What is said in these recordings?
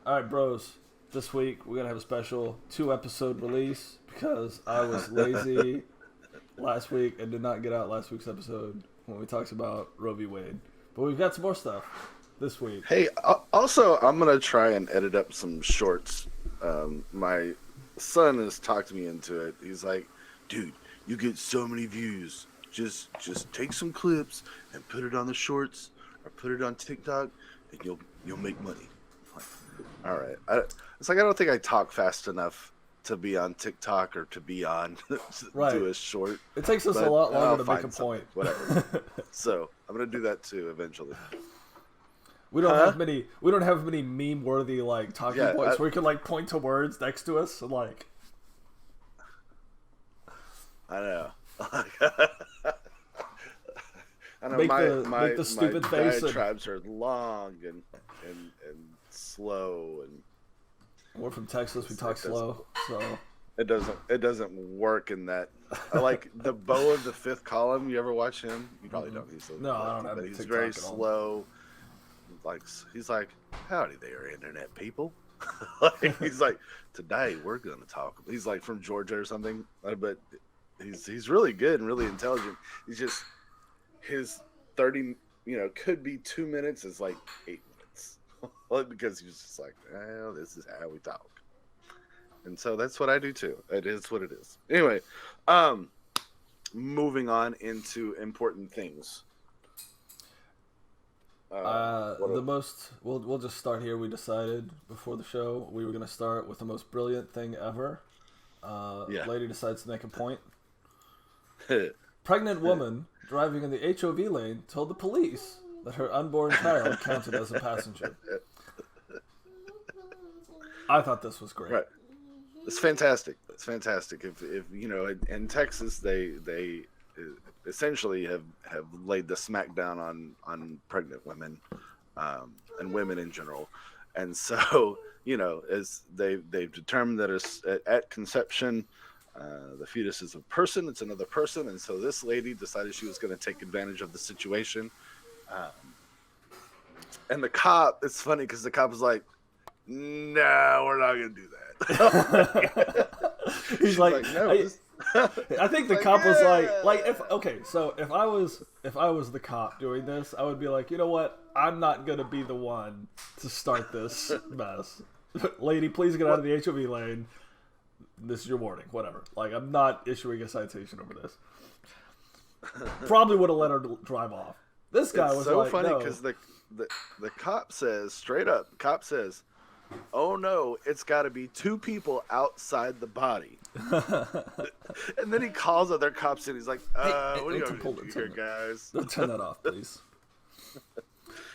All right, bros. This week we're gonna have a special 2-episode release because I was lazy last week and did not get out last week's episode when we talked about Roe v. Wade. But we've got some more stuff this week. Hey, also, I'm gonna try and edit up some shorts. My son has talked me into it. He's like, "Dude, you get so many views. Just take some clips and put it on the shorts or put it on TikTok, and you'll make money." I'm like, all right. It's like I don't think I talk fast enough to be on TikTok or to be on do a short. It takes us a lot longer to make a point. Whatever. So I'm gonna do that too eventually. We don't have many. We don't have many meme-worthy like talking points where we can like point to words next to us and like. I know. I know. Make My the stupid face. Diatribes are long and slow, and we're from Texas. We talk slow, so it doesn't work in that. I like the Beau of the Fifth Column. You ever watch him? You probably don't. No, I don't have. But he's very slow. Like he's like, "Howdy there, internet people." He's like, "Today we're gonna talk." He's like from Georgia or something, but he's really good and really intelligent. He's just his 30, could be 2 minutes is like 8 minutes, because he's just like, "Well, this is how we talk," and so that's what I do too. It is what it is. Anyway, moving on into important things. We'll just start here. We decided before the show we were going to start with the most brilliant thing ever. Lady decides to make a point. Pregnant woman driving in the HOV lane told the police that her unborn child counted as a passenger. I thought this was great. Right. It's fantastic. It's fantastic. If in Texas they essentially have laid the smackdown on pregnant women and women in general, and so as they've determined that at conception the fetus is a person, it's another person, and so this lady decided she was going to take advantage of the situation, and the cop, it's funny because the cop was like, "No, we're not going to do that." He's like, "No." I think the cop was like if I was the cop doing this, I would be like, you know what? I'm not gonna be the one to start this mess. Lady, please get out of the HOV lane. This is your warning. Whatever. Like, I'm not issuing a citation over this. Probably would have let her drive off. This guy was so funny because the cop says straight up. The cop says, "Oh no, it's got to be 2 people outside the body." And then he calls other cops and he's like, "What are you going to do here, guys?" Don't turn that off, please.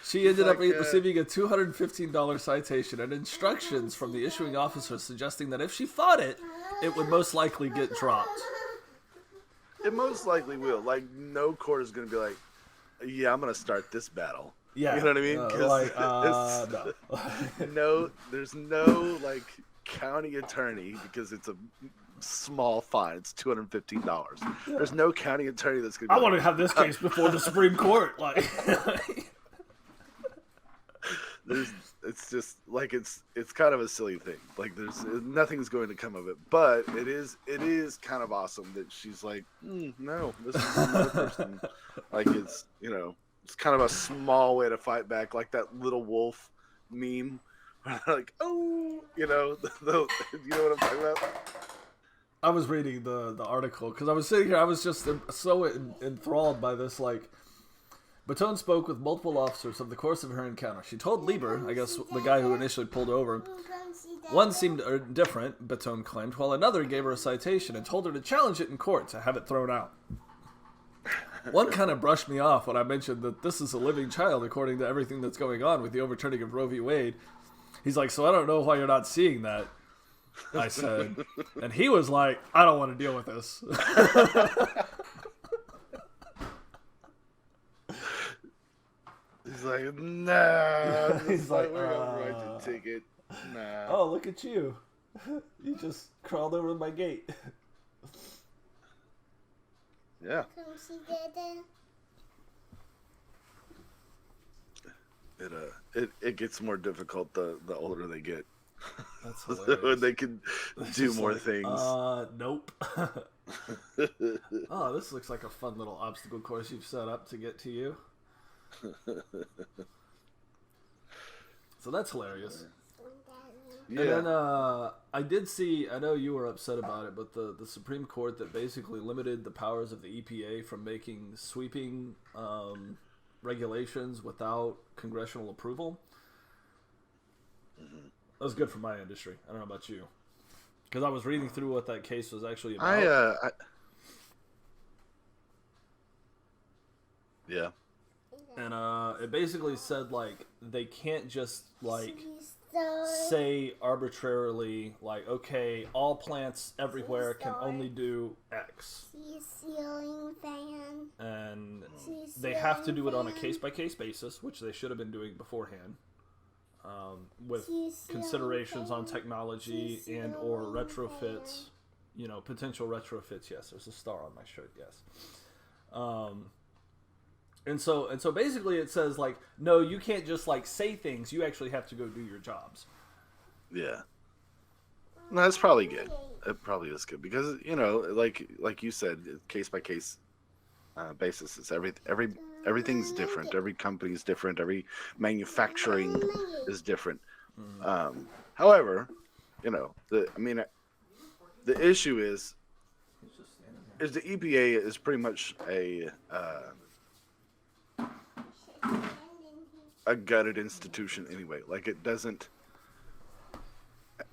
She ended up receiving a $215 citation and instructions from the issuing officer suggesting that if she fought it, it would most likely get dropped. It most likely will. Like, no court is going to be like, "Yeah, I'm going to start this battle." Yeah, you know what I mean? No, there's no like county attorney, because it's a small fine. It's $215. Yeah. There's no county attorney that's gonna. I want to have this case before the Supreme Court. Like, it's just like it's kind of a silly thing. Like, nothing's going to come of it, but it is kind of awesome that she's like, "No, this is another person." Like, it's it's kind of a small way to fight back, like that little wolf meme. Like, "Oh," you know what I'm talking about? I was reading the article because I was sitting here. I was just so enthralled by this. Like, Baton spoke with multiple officers of the course of her encounter. She told Lieber, I guess the guy who initially pulled her over, one seemed indifferent, Baton claimed, while another gave her a citation and told her to challenge it in court to have it thrown out. One kind of brushed me off when I mentioned that this is a living child according to everything that's going on with the overturning of Roe v. Wade. He's like, "So I don't know why you're not seeing that," I said. And he was like, "I don't want to deal with this." He's like, "Nah." He's like, "We're going to write the ticket." Nah. Oh, look at you. You just crawled over my gate. Yeah. it gets more difficult the older they get. That's When hilarious. they can It's do just more like, things. nope. Oh, this looks like a fun little obstacle course you've set up to get to you. So that's hilarious. And Yeah. then I did see, I know you were upset about it, but the Supreme Court that basically limited the powers of the EPA from making sweeping regulations without congressional approval. That was good for my industry. I don't know about you. Because I was reading through what that case was actually about. Yeah. And it basically said, like, they can't just, like, say arbitrarily, like, okay, all plants everywhere can only do X. Ceiling fan. And they have to do it on a case-by-case basis, which they should have been doing beforehand. With considerations on technology and or retrofits, you know, potential retrofits. Yes, there's a star on my shirt. Yes. And so basically it says, like, no, you can't just, like, say things. You actually have to go do your jobs. Yeah. No, that's probably good. It probably is good because, you know, like you said, case by case basis. It's everything's different. Every company's different. Every manufacturing is different. However, you know, the issue is the EPA is pretty much a gutted institution anyway. Like it doesn't.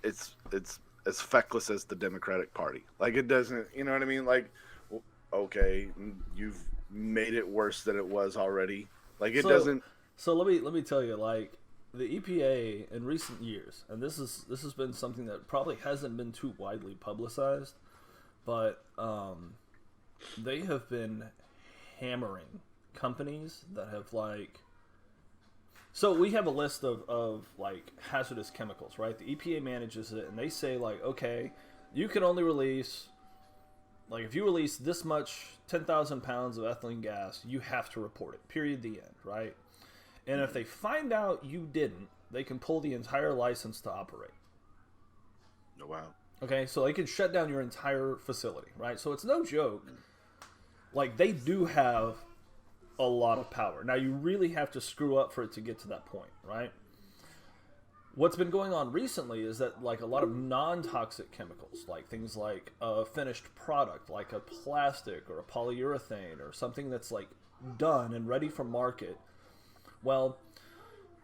It's as feckless as the Democratic Party. Like it doesn't. You know what I mean? Like, okay, you've made it worse than it was already. Like it doesn't. So let me tell you, like, the EPA in recent years, and this has been something that probably hasn't been too widely publicized, but they have been hammering companies that have, like. So we have a list of like hazardous chemicals, right? The EPA manages it, and they say, like, okay, you can only release, like, if you release this much 10,000 pounds of ethylene gas, you have to report it. Period. The end, right? And if they find out you didn't, they can pull the entire license to operate. Oh, wow. Okay, so they can shut down your entire facility, right? So it's no joke. Like, they do have a lot of power. Now, you really have to screw up for it to get to that point, right? What's been going on recently is that, like, a lot of non-toxic chemicals, like things like a finished product, like a plastic or a polyurethane or something that's, like, done and ready for market, well,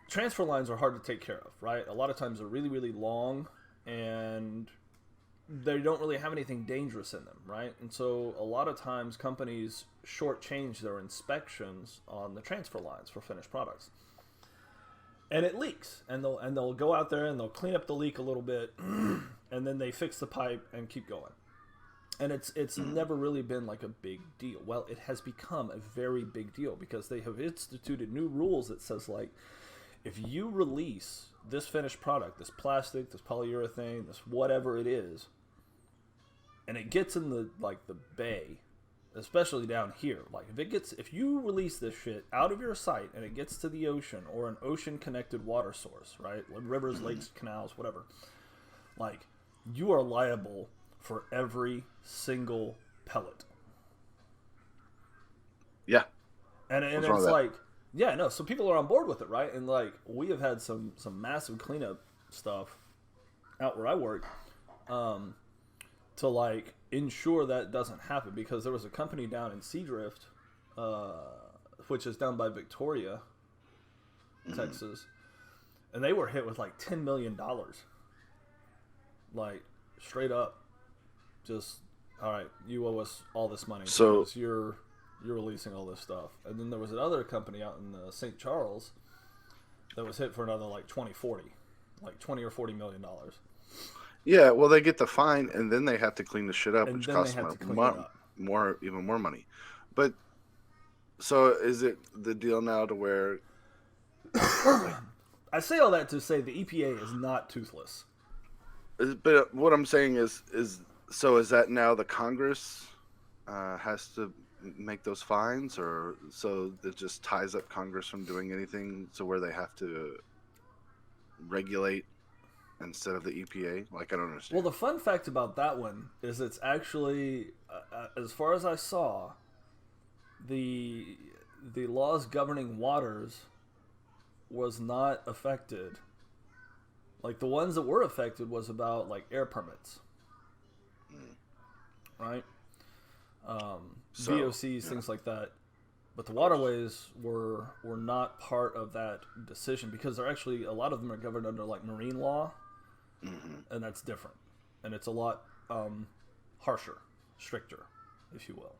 transfer lines are hard to take care of, right? A lot of times they're really, really long, and they don't really have anything dangerous in them, right? And so a lot of times companies shortchange their inspections on the transfer lines for finished products. And it leaks, and they'll go out there and they'll clean up the leak a little bit, and then they fix the pipe and keep going. And it's never really been like a big deal. Well, it has become a very big deal because they have instituted new rules that says, like, if you release this finished product, this plastic, this polyurethane, this whatever it is, and it gets in the bay, especially down here, like if you release this shit out of your site and it gets to the ocean or an ocean connected water source, right? Like rivers, lakes, canals, whatever. Like, you are liable for every single pellet. Yeah. And it's like, yeah, no, so people are on board with it, right? And, like, we have had some massive cleanup stuff out where I work to, like, ensure that doesn't happen, because there was a company down in Seadrift, which is down by Victoria, Texas, and they were hit with, like, $10 million. Like, straight up, just, all right, you owe us all this money because you're releasing all this stuff. And then there was another company out in St. Charles that was hit for another, like, 20 or $40 million. Yeah, well, they get the fine, and then they have to clean the shit up, And which then costs they have to clean it up. even more money. But so is it the deal now to where? I say all that to say the EPA is not toothless. But what I'm saying is that now the Congress has to make those fines, or so it just ties up Congress from doing anything to where they have to regulate instead of the EPA? Like, I don't understand. Well, the fun fact about that one is it's actually, as far as I saw, the laws governing waters was not affected. Like the ones that were affected was about like air permits, right? VOCs, things like that. But the waterways were not part of that decision because they're actually, a lot of them are governed under like marine law, and that's different, and it's a lot harsher, stricter, if you will.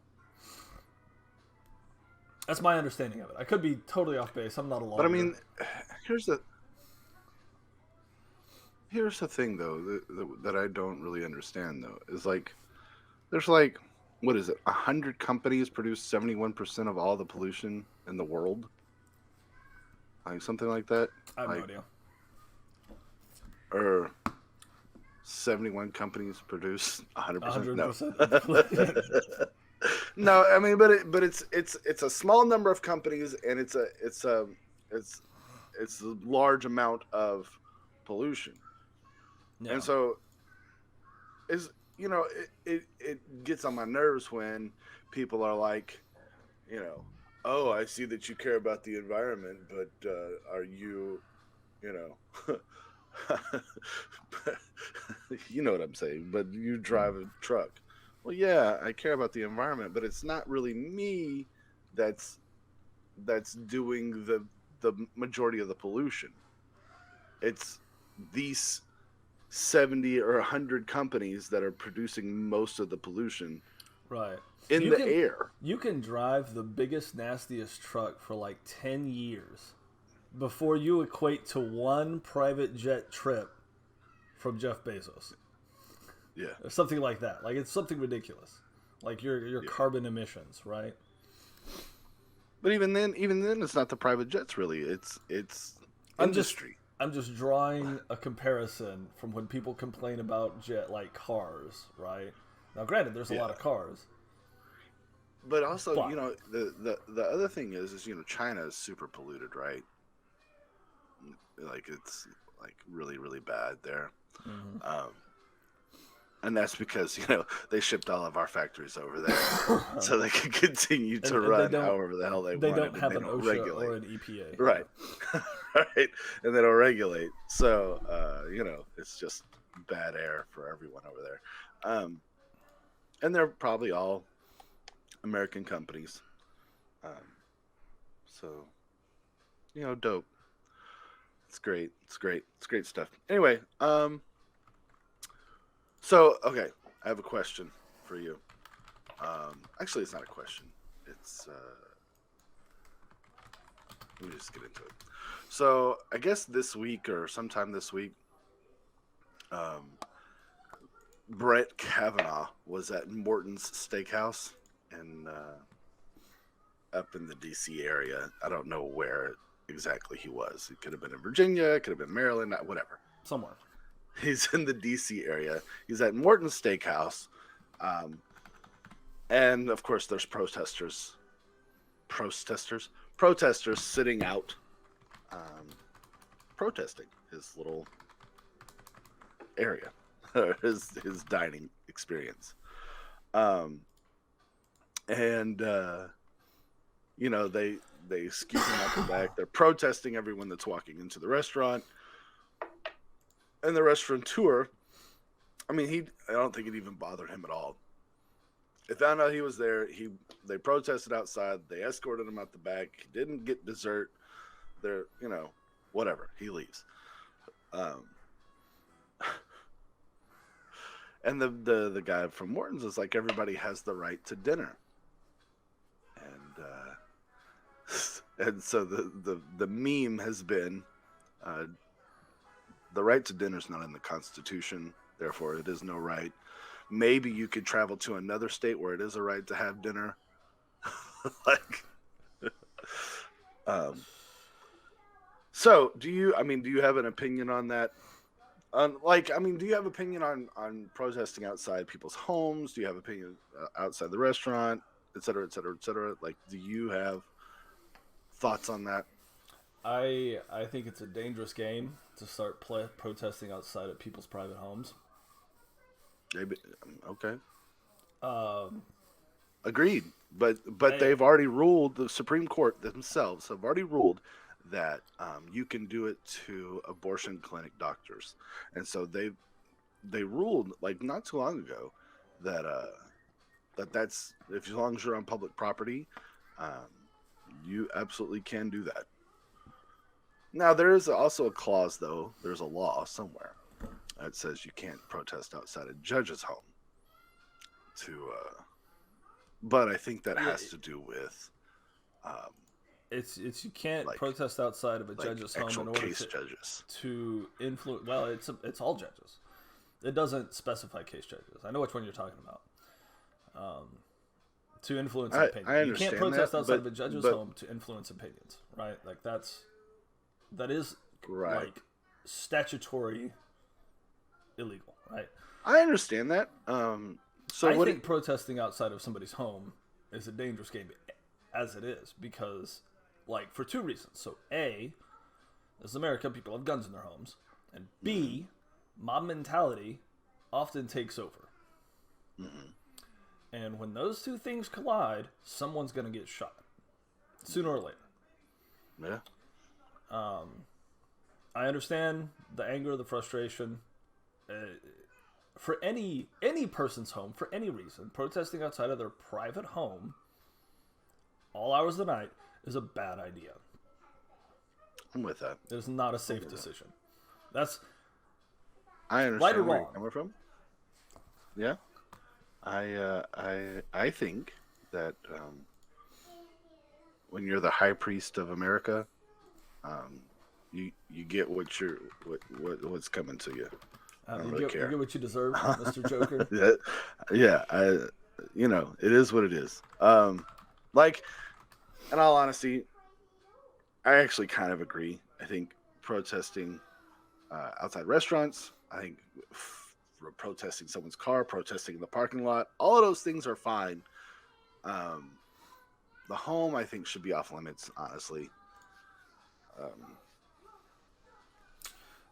That's my understanding of it. I could be totally off base. I'm not a lawyer. But I mean, here's the thing though that I don't really understand though is like there's like what is it 100 companies produce 71% of all the pollution in the world, like something like that. I have like, no idea. Or 71 companies produce 100%. 100%. No, I mean, but it's a small number of companies, and it's a large amount of pollution, Yeah. and so it gets on my nerves when people are like, oh, I see that you care about the environment, but are you, you know what I'm saying? But you drive a truck. Well, yeah, I care about the environment, but it's not really me that's doing the majority of the pollution. It's these 70 or 100 companies that are producing most of the pollution Right. in the air. You can drive the biggest, nastiest truck for like 10 years before you equate to one private jet trip from Jeff Bezos. Yeah. Or something like that. Like, it's something ridiculous. Like your carbon emissions, right? But even then, it's not the private jets really. It's industry. I'm just drawing a comparison from when people complain about like cars, right? Now, granted, there's a lot of cars. But also, the other thing is China is super polluted, right? Like it's like really, really bad there. Mm-hmm. And that's because they shipped all of our factories over there, so they can continue to run however the hell they want. They don't have an OSHA or an EPA, right? Right, and they don't regulate. So it's just bad air for everyone over there. And they're probably all American companies. So dope. It's great. It's great stuff. Anyway, so, okay, I have a question for you. Actually, it's not a question. It's, let me just get into it. So, I guess this week or sometime this week, Brett Kavanaugh was at Morton's Steakhouse up in the D.C. area. I don't know where exactly he was. It could have been in Virginia, it could have been Maryland, whatever. Somewhere. He's in the D.C. area. He's at Morton's Steakhouse. And, of course, there's protesters sitting out protesting his little area, his dining experience. They scoop him out the back. They're protesting everyone that's walking into the restaurant. And the restaurateur, I don't think it even bothered him at all. They found out he was there. They protested outside. They escorted him out the back. He didn't get dessert. They're, whatever. He leaves. And the guy from Morton's is like, everybody has the right to dinner. And so the meme has been, the right to dinner is not in the Constitution, therefore it is no right. Maybe you could travel to another state where it is a right to have dinner. So do you have an opinion on that? Do you have opinion on protesting outside people's homes? Do you have opinion outside the restaurant? et cetera, et cetera, et cetera. Like, do you have thoughts on that? I think it's a dangerous game to start protesting outside of people's private homes. Maybe, okay, Um, agreed. But I, they've already ruled. The Supreme Court themselves have already ruled that you can do it to abortion clinic doctors, and so they ruled like not too long ago that that's if as long as you're on public property, um, you absolutely can do that. Now there is also a clause, though. There's a law somewhere that says you can't protest outside a judge's home. But I think that yeah, has to do with it's you can't like protest outside of a judge's home actual in order case judges. to influence. Well, it's all judges. It doesn't specify case judges. I know which one you're talking about. To influence opinions. I You can't understand protest that, outside of a judge's but home to influence opinions, right? Like that is right. like statutory illegal, right? I understand that. So I what? think protesting outside of somebody's home is a dangerous game as it is because, like, for two reasons. So, A, this is America, people have guns in their homes. And B, mob mentality often takes over. Mm-hmm. And when those two things collide, someone's going to get shot. Sooner or later. Yeah. I understand the anger, the frustration. For any person's home, for any reason, protesting outside of their private home, all hours of the night, is a bad idea. I'm with that. It is not a safe decision. That's I understand right or where wrong. you're coming from. Yeah. I think that when you're the high priest of America, you get what's coming to you. I don't really you care. get what you deserve, Mr. Joker. Yeah, it is what it is. Like, in all honesty, I actually kind of agree. I think protesting outside restaurants, I think protesting someone's car, protesting in the parking lot, all of those things are fine. The home, I think, should be off limits, honestly.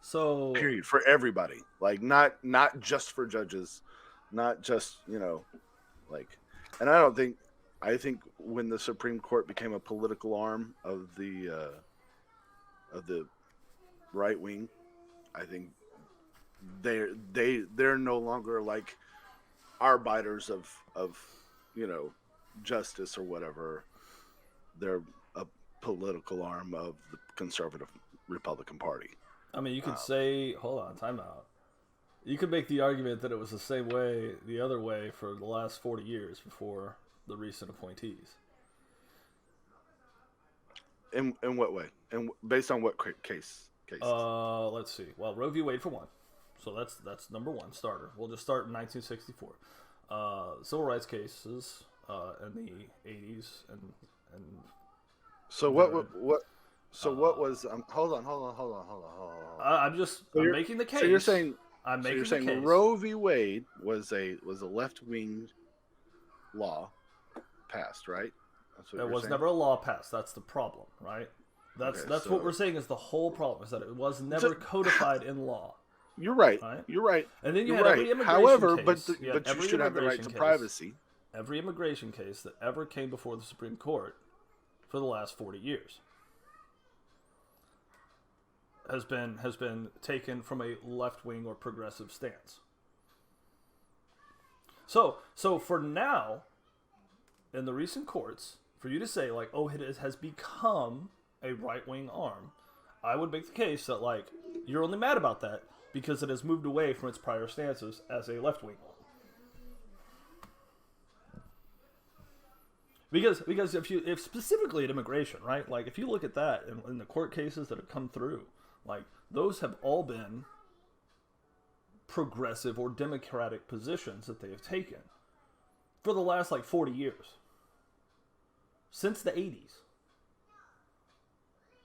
So, Period, for everybody. Like, not just for judges, not just, like, and I think when the Supreme Court became a political arm of the right wing, I think they're no longer like arbiters of justice or whatever. They're a political arm of the conservative Republican Party. I mean, you could say, hold on, time out. You could make the argument that it was the same way, the other way, for the last 40 years before the recent appointees. In what way? And based on what cases? Let's see. Well, Roe v. Wade for one. So that's number one, starter. We'll just start in 1964. Civil rights cases in the 80s and so what? So what was? Hold on. I'm making the case. So you're saying the case. Roe v. Wade was a left wing law passed, right? That's what There you're was saying? never a law passed. That's the problem, right? That's what we're saying is the whole problem is that it was never codified in law. You're right. Right? You're right. And then you You're had right. every immigration However, case. but you should have the right to privacy. Every immigration case that ever came before the Supreme Court for the last 40 years has been taken from a left-wing or progressive stance. So for now, in the recent courts, for you to say, like, oh, it has become a right-wing arm, I would make the case that, like, you're only mad about that because it has moved away from its prior stances as a left-wing arm. Because if specifically at immigration, right, like, if you look at that in the court cases that have come through, like, those have all been progressive or democratic positions that they have taken for the last, like, 40 years. Since the 80s.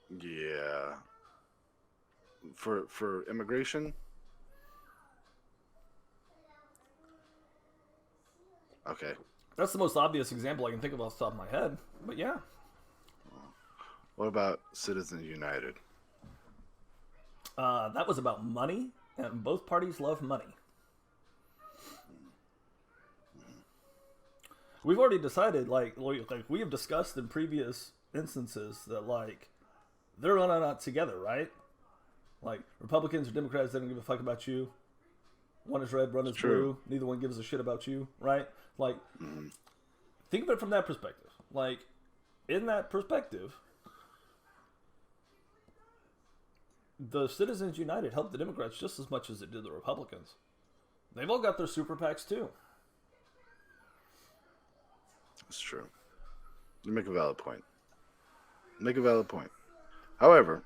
Yeah. For immigration? Okay. That's the most obvious example I can think of off the top of my head. But yeah. What about Citizens United? That was about money, and both parties love money. We've already decided, like we have discussed in previous instances, that like they're not together, right? Like Republicans or Democrats, they don't give a fuck about you. One is red, one is blue. Neither one gives a shit about you, right? Like, think of it from that perspective. Like, in that perspective, the Citizens United helped the Democrats just as much as it did the Republicans. They've all got their super PACs too. That's true. You make a valid point. However,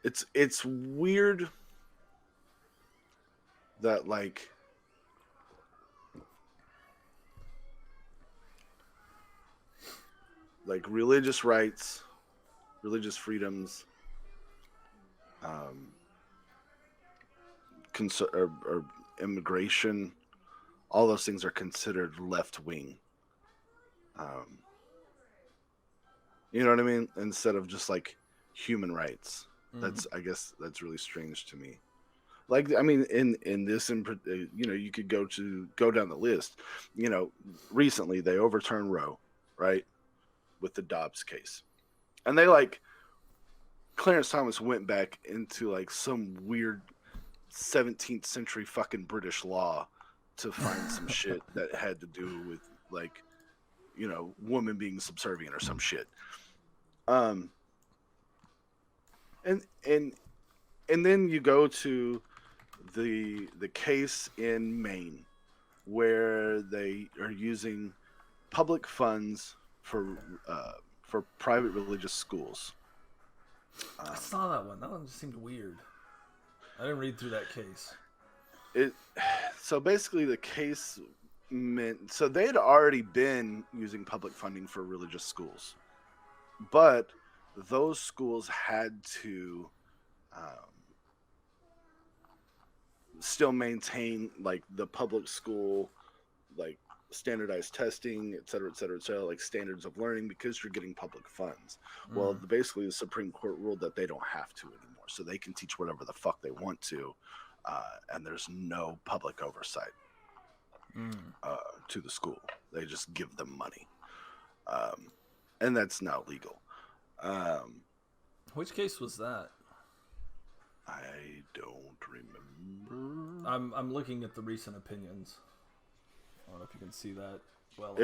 it's weird that like religious rights, religious freedoms, or immigration, all those things are considered left wing. You know what I mean? Instead of just like human rights. I guess that's really strange to me. Like, I mean, in this, you know, you could go down the list. You know, recently they overturned Roe, right, with the Dobbs case, and they like Clarence Thomas went back into like some weird 17th century fucking British law to find some shit that had to do with like, you know, woman being subservient or some shit. And then you go to the case in Maine where they are using public funds for private religious schools. I saw that one. That one just seemed weird. I didn't read through that case. So basically the case meant, so they'd already been using public funding for religious schools, but those schools had to still maintain like the public school, like standardized testing, et cetera, like standards of learning, because you're getting public funds. Well, basically the Supreme Court ruled that they don't have to anymore, so they can teach whatever the fuck they want to, and there's no public oversight to the school. They just give them money, and that's now legal. Which case was that? I don't remember. I'm looking at the recent opinions. I don't know if you can see that. Well, I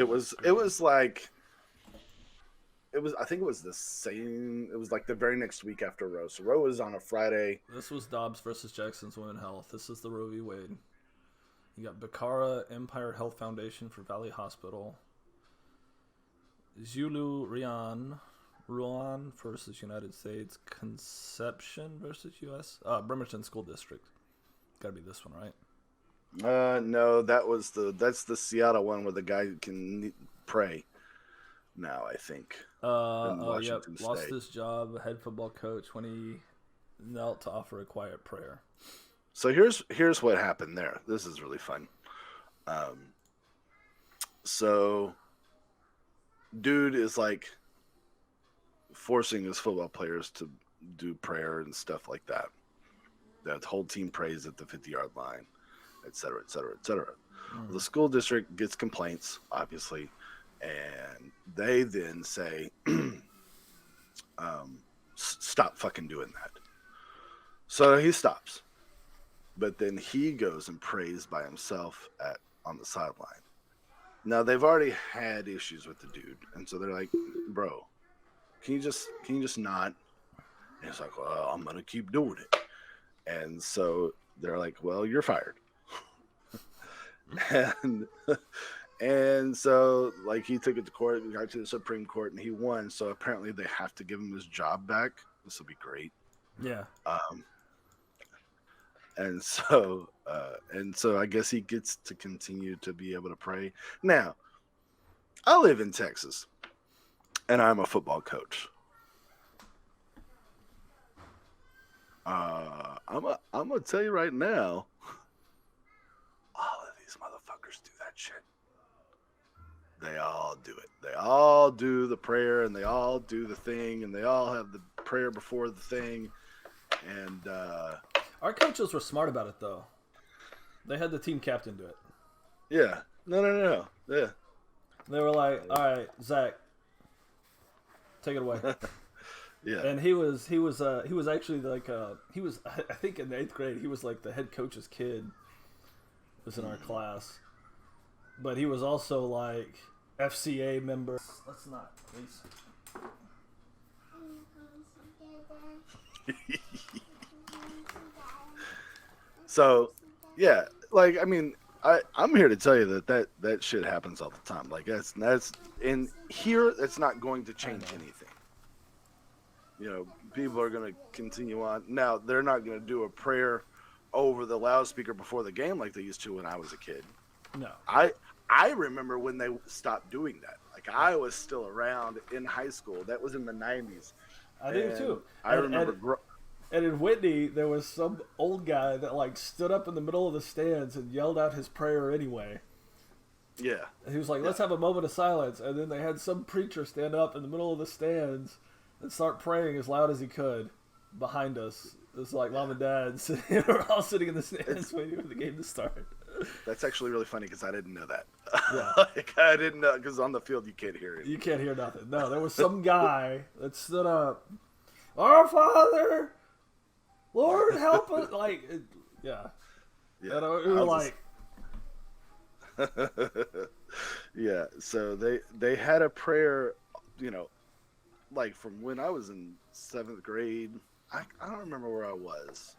think it was the same. It was like the very next week after Roe. So Roe was on a Friday. This was Dobbs versus Jackson's Women's Health. This is the Roe v. Wade. You got Bakara Empire Health Foundation for Valley Hospital. Zulu Ruan versus United States. Conception versus U.S. Bremerton School District. Got to be this one, right? No, that's the Seattle one where the guy can pray. Now I think. Yep. Lost his job, head football coach, when he knelt to offer a quiet prayer. So here's what happened there. This is really fun. So dude is like forcing his football players to do prayer and stuff like that. The whole team prays at the 50-yard line, et cetera, et cetera, et cetera. Well, the school district gets complaints, obviously, and they then say, stop fucking doing that. So he stops. But then he goes and prays by himself on the sideline. Now, they've already had issues with the dude, and so they're like, bro, can you just not? And he's like, well, I'm going to keep doing it. And so they're like, well, you're fired. and so like he took it to court, we got to the Supreme Court, and he won. So apparently they have to give him his job back. This will be great. Yeah. And so I guess he gets to continue to be able to pray. Now, I live in Texas, and I'm a football coach. I'm gonna tell you right now, shit. They all do it. They all do the prayer, and they all do the thing, and they all have the prayer before the thing. And our coaches were smart about it, though. They had the team captain do it. yeah, no. Yeah, They were like, "All right, Zach, take it away." yeah. And he was actually like he was, I think in the 8th grade, he was like the head coach's kid. Was in our class, but he was also like FCA member. Let's not, please. So, yeah, like I mean, I'm here to tell you that shit happens all the time. Like that's in here. It's not going to change anything. You know, people are going to continue on. Now, they're not going to do a prayer over the loudspeaker before the game like they used to when I was a kid. No. I remember when they stopped doing that. Like I was still around in high school. That was in the 90s. I do too. I remember. And in Whitney, there was some old guy that like stood up in the middle of the stands and yelled out his prayer anyway. Yeah. And he was like, "Let's have a moment of silence." And then they had some preacher stand up in the middle of the stands and start praying as loud as he could behind us. It's like mom and dad we're all sitting in the stands waiting for the game to start. That's actually really funny because I didn't know that. Yeah. Like, I didn't know because on the field you can't hear it. You can't hear nothing. No, there was some guy that stood up. "Our Father, Lord, help us!" Like, yeah. Yeah. And we were like, yeah. So they had a prayer, you know, like from when I was in 7th grade. I don't remember where I was.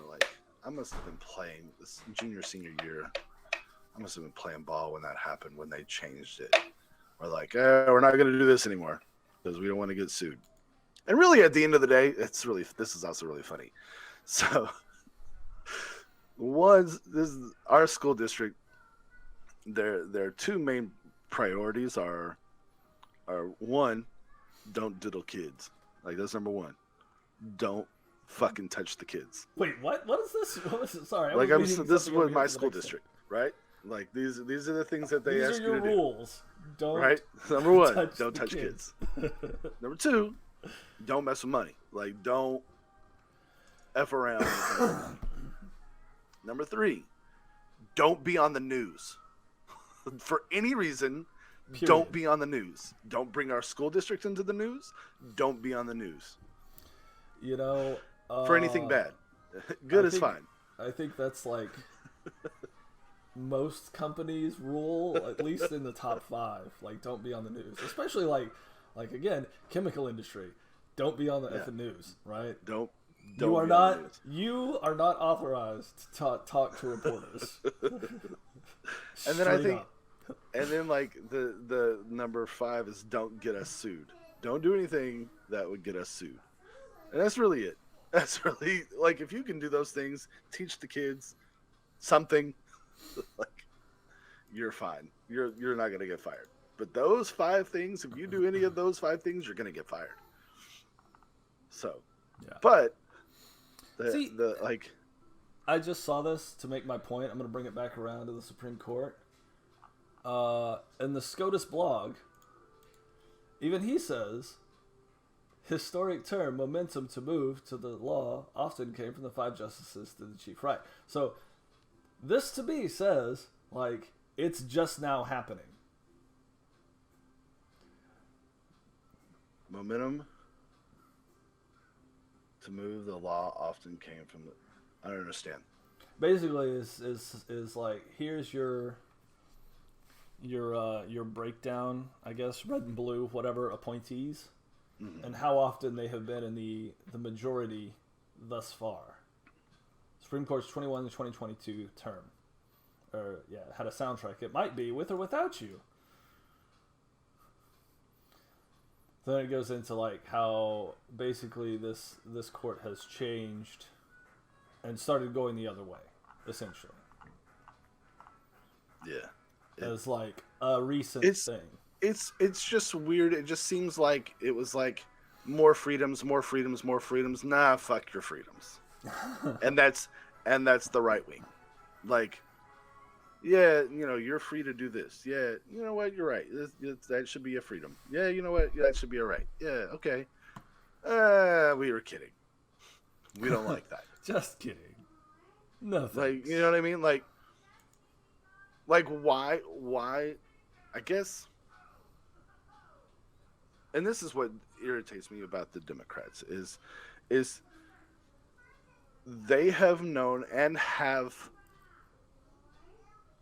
Like I must have been playing this junior senior year. I must have been playing ball when that happened, when they changed it. We're like, we're not going to do this anymore because we don't want to get sued. And really, at the end of the day, this is also really funny. So, our school district. Their two main priorities are one, don't diddle kids. Like that's number one. Don't fucking touch the kids. "Wait, what? What is this? What was it? Sorry, Like this is what my school district, right? Like these are the things that they These ask are you your to rules. do. Don't Right? Number one, touch don't the touch kids. kids. Number two, don't mess with money. Like don't F around. Number three, don't be on the news. For any reason, Period. Don't be on the news. Don't bring our school district into the news. Don't be on the news. You know, For anything bad. Good is fine. I think that's like most companies' rule, at least in the top 5. Like, don't be on the news, especially like again, chemical industry. Don't be on the effing news, right? Don't You are be on the not. news. You are not authorized to talk to reporters. And then I Straight think, up. and then like the number 5 is don't get us sued. Don't do anything that would get us sued. And that's really it. That's really like if you can do those things, teach the kids something, like you're fine. You're not gonna get fired. But those 5 things, if you do any of those 5 things, you're gonna get fired. So, Yeah. but See, like. I just saw this to make my point. I'm going to bring it back around to the Supreme Court. In the SCOTUS blog, even he says, historic term, momentum to move to the law often came from the 5 justices to the chief. Right. So this to me says, like, it's just now happening. Momentum to move the law often came from the. I don't understand. Basically, is like, here's your breakdown, I guess, red and blue, whatever, appointees, and how often they have been in the majority thus far. Supreme Court's 21 to 2022 term. Or, yeah, had a soundtrack. It might be with or without you. Then it goes into, like, how basically this court has changed and started going the other way, essentially. Yeah. As like a recent thing. It's just weird. It just seems like it was like more freedoms, more freedoms, more freedoms. Nah, fuck your freedoms. and that's the right wing. Like Yeah, you're free to do this. Yeah, you know what? You're right. That should be a freedom. Yeah, you know what? Yeah, that should be a right. Yeah, okay. We were kidding. We don't like that. Just kidding. No Like, thanks. you know what I mean? Like why? I guess, and this is what irritates me about the Democrats is they have known and have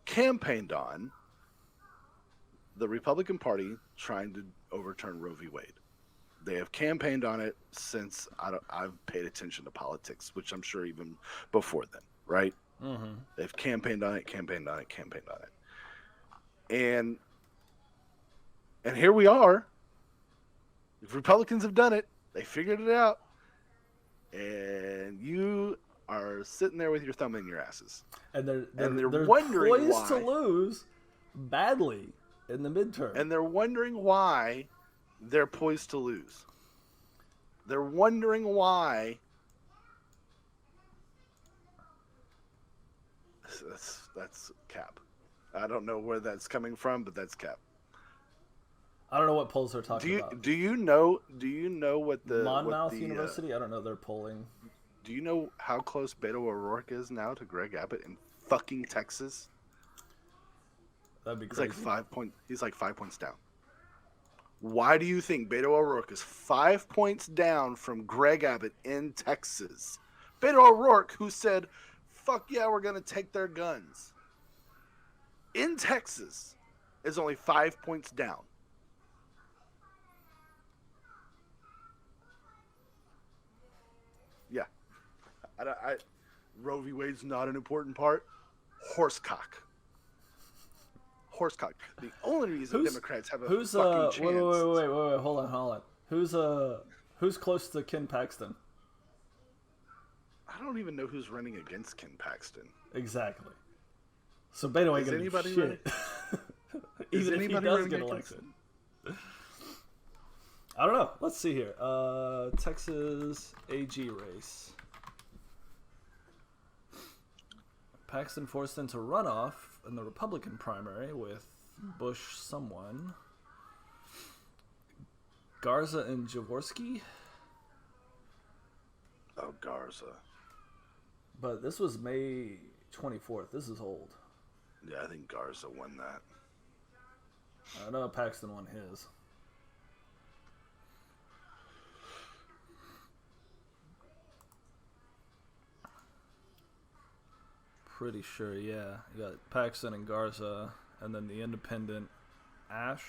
campaigned on the Republican Party trying to overturn Roe v. Wade. They have campaigned on it since I've paid attention to politics, which I'm sure even before then, right? Mm-hmm. They've campaigned on it, campaigned on it, campaigned on it, and here we are. The Republicans have done it. They figured it out, and you are sitting there with your thumb in your asses. And they're they're wondering poised to why. lose badly in the midterm. And they're wondering why they're poised to lose. They're wondering why. That's cap. I don't know where that's coming from, but that's cap. I don't know what polls they're talking about. Do you know what the Monmouth University? I don't know. They're polling. Do you know how close Beto O'Rourke is now to Greg Abbott in fucking Texas? That'd be He's crazy. like 5 points. He's like 5 points down. Why do you think Beto O'Rourke is 5 points down from Greg Abbott in Texas? Beto O'Rourke, who said, "Fuck yeah, we're gonna take their guns," in Texas, is only 5 points down. Yeah, Roe v. Wade's not an important part. Horsecock. The only reason Democrats have a fucking chance. Wait, hold on. Who's close to Ken Paxton? I don't even know who's running against Ken Paxton. Exactly. So Beto ain't Is gonna anybody do shit. Even if he anybody does running get against elected. I don't know. Let's see here. Texas AG race. Paxton forced into runoff in the Republican primary with Bush someone. Garza and Jaworski. Oh, Garza. But this was May 24th. This is old. Yeah, I think Garza won that. I know Paxton won his. Pretty sure, yeah. You got Paxton and Garza, and then the independent Ash.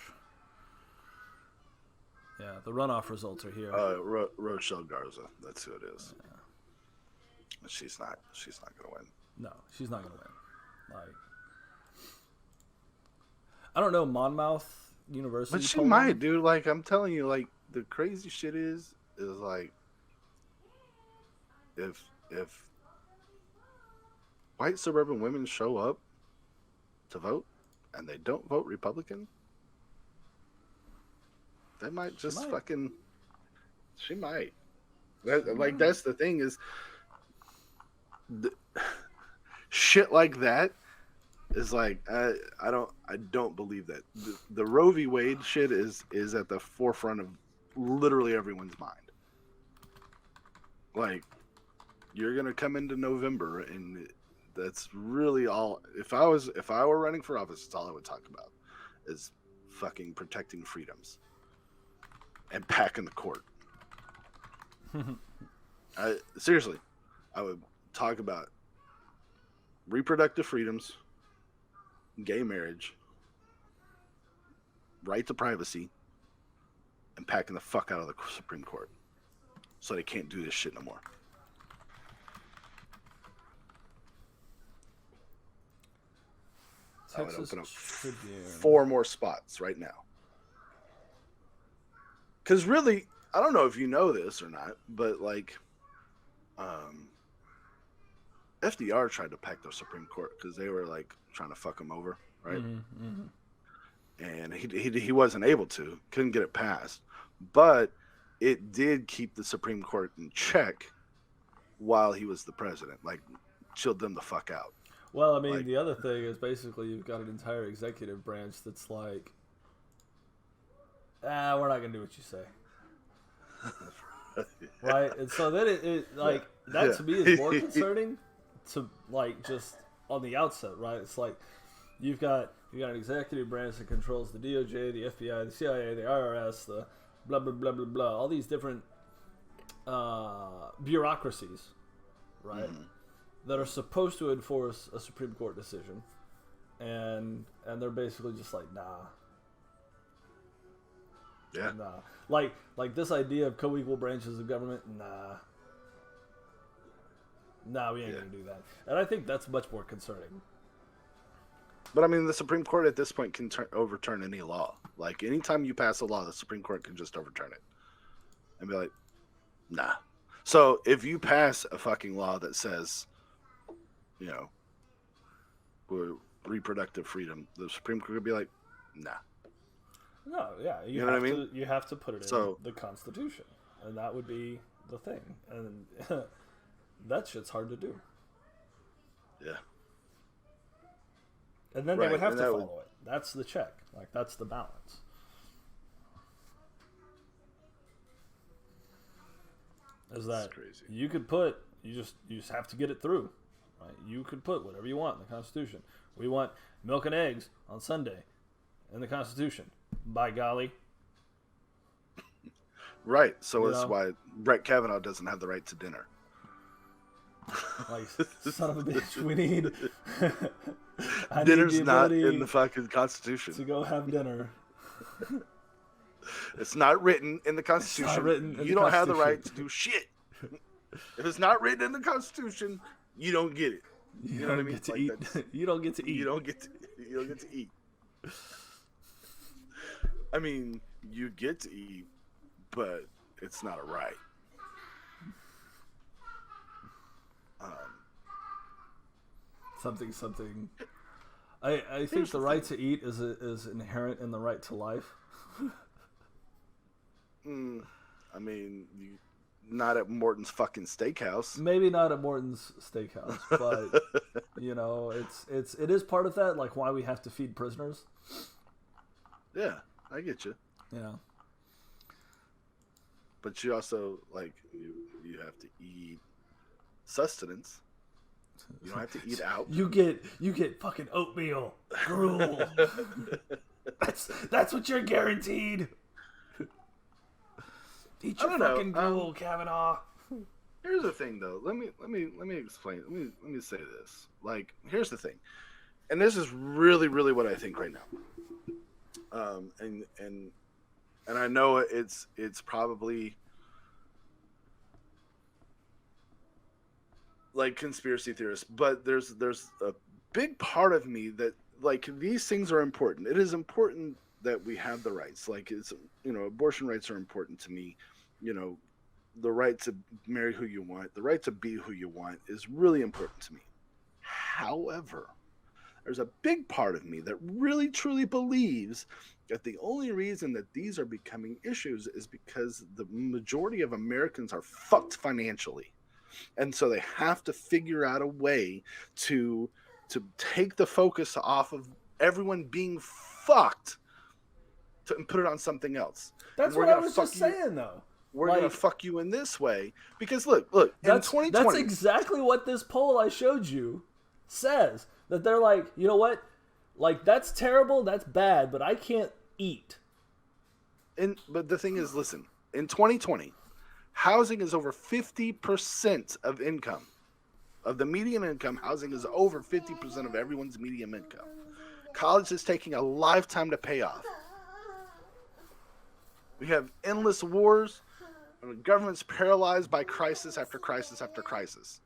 Yeah, the runoff results are here. Rochelle Garza. That's who it is. Yeah. She's not gonna win. No, she's not gonna win. Like, I don't know, Monmouth University. But she might, dude. Like, I'm telling you, like, the crazy shit is like, if white suburban women show up to vote and they don't vote Republican, they might just fucking. She might. That's the thing is, shit like that is like I don't believe that the Roe v. Wade shit is at the forefront of literally everyone's mind. Like, you're gonna come into November and that's really all. If I were running for office, that's all I would talk about is fucking protecting freedoms and packing the court. Seriously, I would talk about reproductive freedoms, gay marriage, right to privacy, and packing the fuck out of the Supreme Court so they can't do this shit no more. I would open up 4 more spots right now. Because really, I don't know if you know this or not, but like, FDR tried to pack the Supreme Court because they were like trying to fuck him over, right? Mm-hmm, mm-hmm. And he wasn't able to, couldn't get it passed, but it did keep the Supreme Court in check while he was the president, like chilled them the fuck out. Well, I mean, Like, the other thing is basically you've got an entire executive branch that's like, we're not gonna do what you say, right? And so then it like that to me is more concerning to like just on the outset, right? It's like you got an executive branch that controls the DOJ, the FBI, the CIA, the IRS, the blah blah blah blah blah, all these different bureaucracies, right? That are supposed to enforce a Supreme Court decision, and they're basically just like, nah. Yeah. Nah. Like this idea of co-equal branches of government, nah. Nah, we ain't gonna do that. And I think that's much more concerning. But I mean, the Supreme Court at this point can overturn any law. Like, anytime you pass a law, the Supreme Court can just overturn it and be like, nah. So if you pass a fucking law that says, you know, reproductive freedom, the Supreme Court could be like, nah. No, yeah, You know what I mean? You have to put it in the Constitution, and that would be the thing. And that shit's hard to do. Yeah. And then they would have to follow it. That's the check. Like, that's the balance. Is that crazy. You just have to get it through. Right? You could put whatever you want in the Constitution. We want milk and eggs on Sunday in the Constitution. By golly. Right. So that's why Brett Kavanaugh doesn't have the right to dinner. Like, son of a bitch, we need... Dinner's not in the fucking Constitution. To go have dinner. It's not written in the Constitution. It's not written in you the don't have the Constitution. right to do shit. If it's not written in the Constitution, you don't get it. You know what I mean? Get to eat. You don't get to eat. You don't get to eat. I mean, you get to eat, but it's not a right. Something. I think the right to eat is inherent in the right to life. I mean, not at Morton's fucking steakhouse. Maybe not at Morton's Steakhouse, but you know, it is part of that. Like, why we have to feed prisoners. Yeah, I get you. Yeah. But you also you have to eat sustenance. You don't have to eat out. You get fucking oatmeal, gruel. that's what you're guaranteed. Eat your fucking gruel, Kavanaugh. Here's the thing, though. Let me explain. Let me say this. Like, here's the thing, and this is really what I think right now. And I know it's probably like conspiracy theorists, but there's a big part of me that, like, these things are important. It is important that we have the rights. Like, it's, you know, abortion rights are important to me. You know, the right to marry who you want, the right to be who you want is really important to me. However, there's a big part of me that really truly believes that the only reason that these are becoming issues is because the majority of Americans are fucked financially. And so they have to figure out a way to take the focus off of everyone being fucked and put it on something else. That's what I was just saying, though. We're going to fuck you in this way. Because look, in 2020... That's exactly what this poll I showed you says. That they're like, you know what? Like, that's terrible, that's bad, but I can't eat. But the thing is, listen, in 2020, housing is over 50% of income. Of the median income, housing is over 50% of everyone's median income. College is taking a lifetime to pay off. We have endless wars, and the government's paralyzed by crisis after crisis after crisis.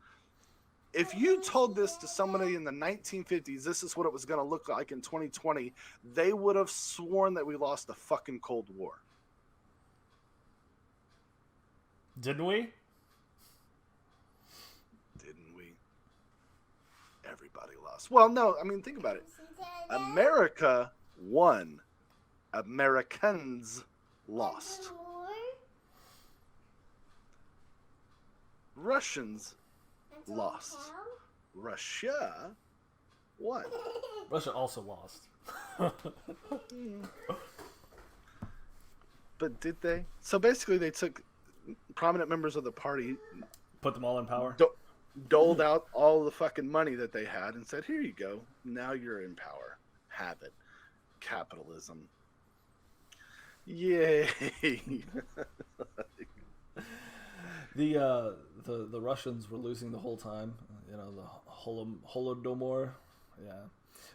If you told this to somebody in the 1950s, this is what it was going to look like in 2020, they would have sworn that we lost the fucking Cold War. Didn't we? Didn't we? Everybody lost. Well, no, I mean, think about it. America won. Americans lost. Russians lost. Russia What? Russia also lost. But did they? So basically, they took prominent members of the party, Put them all in power. doled out all the fucking money that they had, and said, "Here you go. Now you're in power. Have it. Capitalism. Yay!" The Russians were losing the whole time. You know, the Holodomor. Yeah.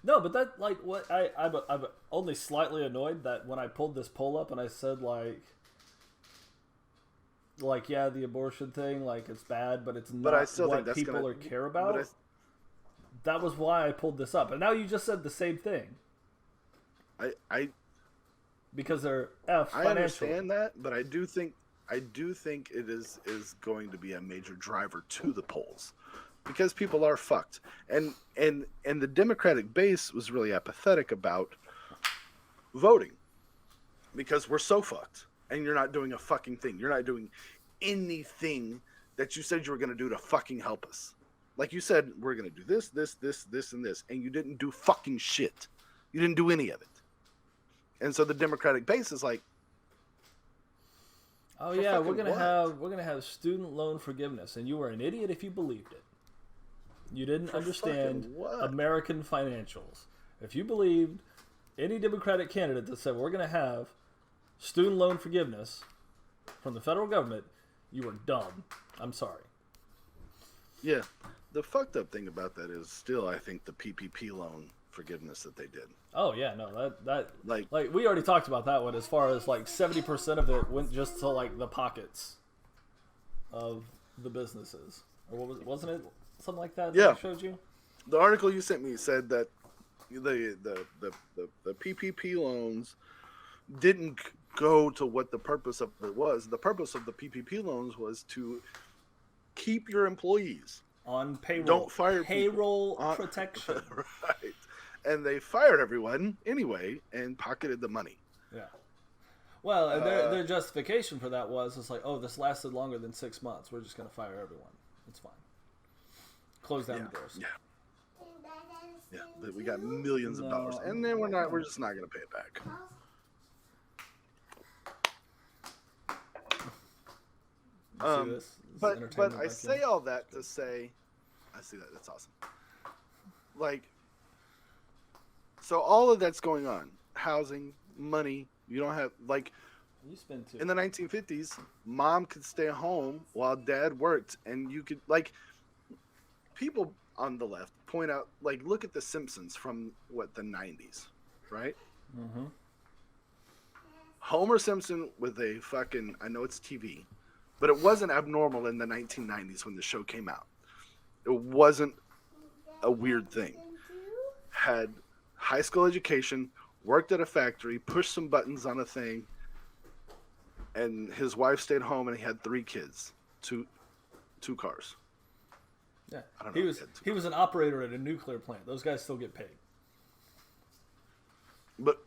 No, but that, like, what I'm only slightly annoyed that when I pulled this poll up and I said like yeah, the abortion thing, like, it's bad, but it's not I still think what that's people gonna, care about. That was why I pulled this up, and now you just said the same thing. Because they're I understand that, but I do think it is going to be a major driver to the polls, because people are fucked, and the Democratic base was really apathetic about voting because we're so fucked, and you're not doing a fucking thing. You're not doing anything that you said you were going to do to fucking help us. Like you said, we're going to do this, and this, and you didn't do fucking shit. You didn't do any of it. And so the Democratic base is like, oh yeah, we're gonna have student loan forgiveness, and you were an idiot if you believed it. You didn't understand American financials. If you believed any Democratic candidate that said we're gonna have student loan forgiveness from the federal government, you were dumb. I'm sorry. Yeah, the fucked up thing about that is still, I think, the PPP loan forgiveness that they did. Oh yeah, no, that like we already talked about that one. As far as like 70% of it went just to like the pockets of the businesses, or wasn't it something like that? Yeah, I showed you. The article you sent me said that the PPP loans didn't go to what the purpose of it was. The purpose of the PPP loans was to keep your employees on payroll. Don't fire payroll protection. Right. And they fired everyone anyway and pocketed the money. Yeah. Well, and their justification for that was, it's like, oh, this lasted longer than 6 months. We're just going to fire everyone. It's fine. Close down the doors. Yeah. Yeah. But we got millions of dollars, and then we're just not going to pay it back. But I say all that to say, I see that. That's awesome. Like, so all of that's going on. Housing, money. You don't have, like, you spend too. In the 1950s, mom could stay home while dad worked, and you could, like, people on the left point out, like, look at The Simpsons from, the 90s, right? Mm-hmm. Homer Simpson with a fucking, I know it's TV, but it wasn't abnormal in the 1990s when the show came out. It wasn't a weird thing. Had high school education, worked at a factory, pushed some buttons on a thing, and his wife stayed home, and he had 3 kids, two cars. Yeah, he was an operator at a nuclear plant. Those guys still get paid. But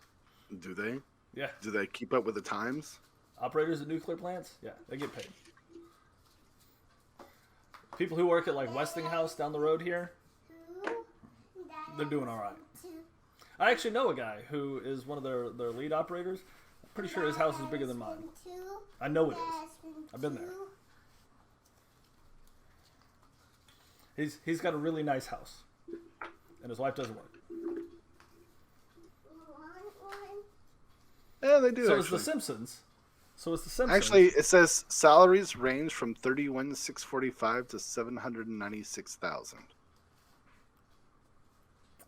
do they? Yeah. Do they keep up with the times? Operators at nuclear plants? Yeah, they get paid. People who work at like Westinghouse down the road here, they're doing all right. I actually know a guy who is one of their lead operators. I'm pretty sure his house is bigger than mine. I know it is. I've been there. He's got a really nice house, and his wife doesn't work. Yeah, they do. So it's The Simpsons. Actually, it says salaries range from $31,645 to $796,000.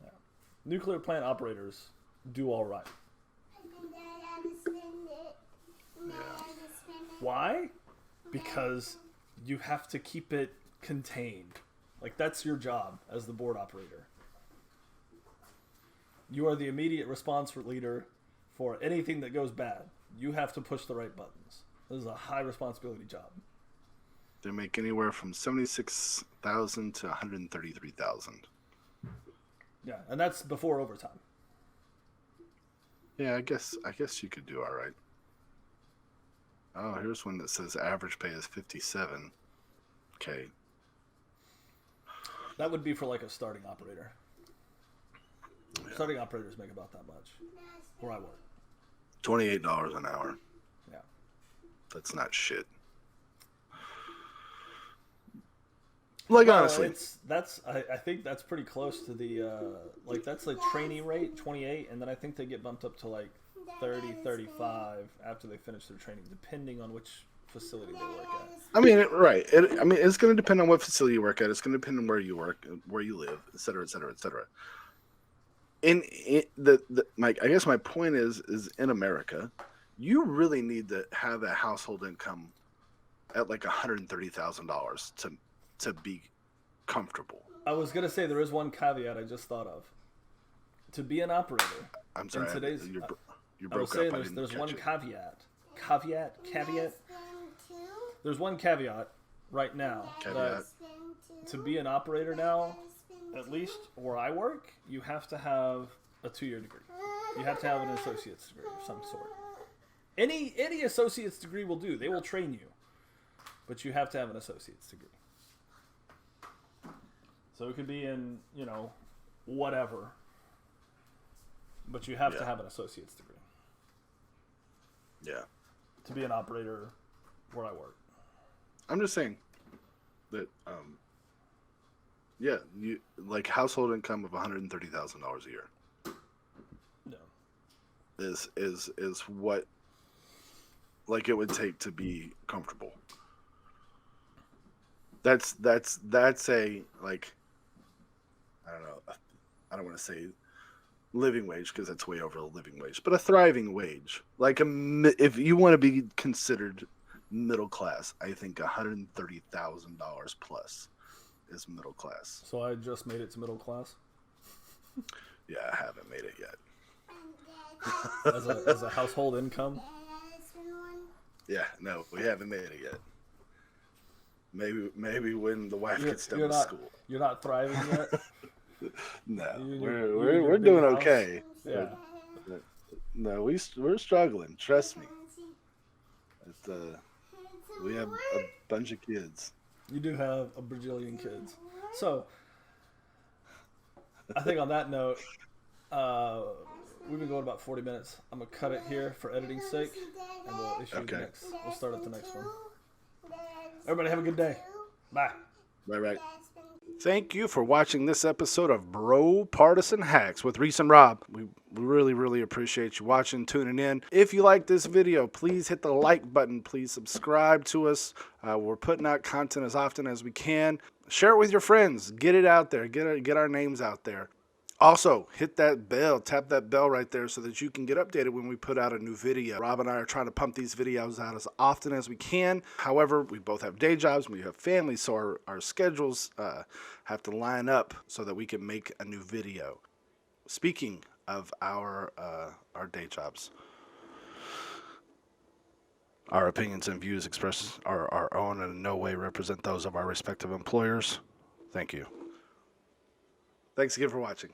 Yeah. Nuclear plant operators do all right. Yeah. Why? Because you have to keep it contained. Like, that's your job as the board operator. You are the immediate response leader for anything that goes bad. You have to push the right buttons. This is a high responsibility job. They make anywhere from $76,000 to $133,000. Yeah, and that's before overtime. Yeah, I guess you could do all right. Oh, here's one that says average pay is $57,000. Okay. That would be for like a starting operator. Starting operators make about that much where I work. $28 an hour. Yeah. That's not shit. Like, honestly. I think that's pretty close to the, that's like trainee rate, 28, and then I think they get bumped up to like 30, 35 after they finish their training, depending on which facility they work at. I mean, right. It's going to depend on what facility you work at. It's going to depend on where you work, where you live, et cetera, et cetera, et cetera. I guess my point is in America, you really need to have a household income at like $130,000 to be comfortable. I was going to say there is one caveat I just thought of. To be an operator, I'm sorry, in today's, you I broke was saying up. there's one caveat. Caveat. There's one caveat right now. That to be an operator now, at least where I work, you have to have a 2-year degree. You have to have an associate's degree of some sort. Any associate's degree will do. They will train you. But you have to have an associate's degree. So it could be in, whatever. But you have to have an associate's degree. Yeah. To be an operator where I work. I'm just saying that, you like household income of $130,000 a year. No. Is what like it would take to be comfortable. That's a, like, I don't know. I don't want to say living wage because that's way over a living wage, but a thriving wage. Like if you want to be considered middle class, I think $130,000 plus is middle class. So I just made it to middle class? Yeah, I haven't made it yet. As a household income? Yeah, no, we haven't made it yet. Maybe when the wife gets done with school. You're not thriving yet? No, You're we're doing house? okay. Yeah. No, we're struggling. Trust me. We have a bunch of kids. You do have a bajillion kids. So, I think on that note, we've been going about 40 minutes. I'm going to cut it here for editing's sake, and we'll issue the next. We'll start at the next one. Everybody have a good day. Bye. Right. Thank you for watching this episode of BroPartisan Hacks with Reese and Rob. We really, really appreciate you watching, tuning in. If you like this video, please hit the like button. Please subscribe to us. We're putting out content as often as we can. Share it with your friends. Get it out there. Get our names out there. Also, hit that bell, tap that bell right there so that you can get updated when we put out a new video. Rob and I are trying to pump these videos out as often as we can. However, we both have day jobs, we have families, so our schedules have to line up so that we can make a new video. Speaking of our day jobs, our opinions and views expressed are our own and in no way represent those of our respective employers. Thank you. Thanks again for watching.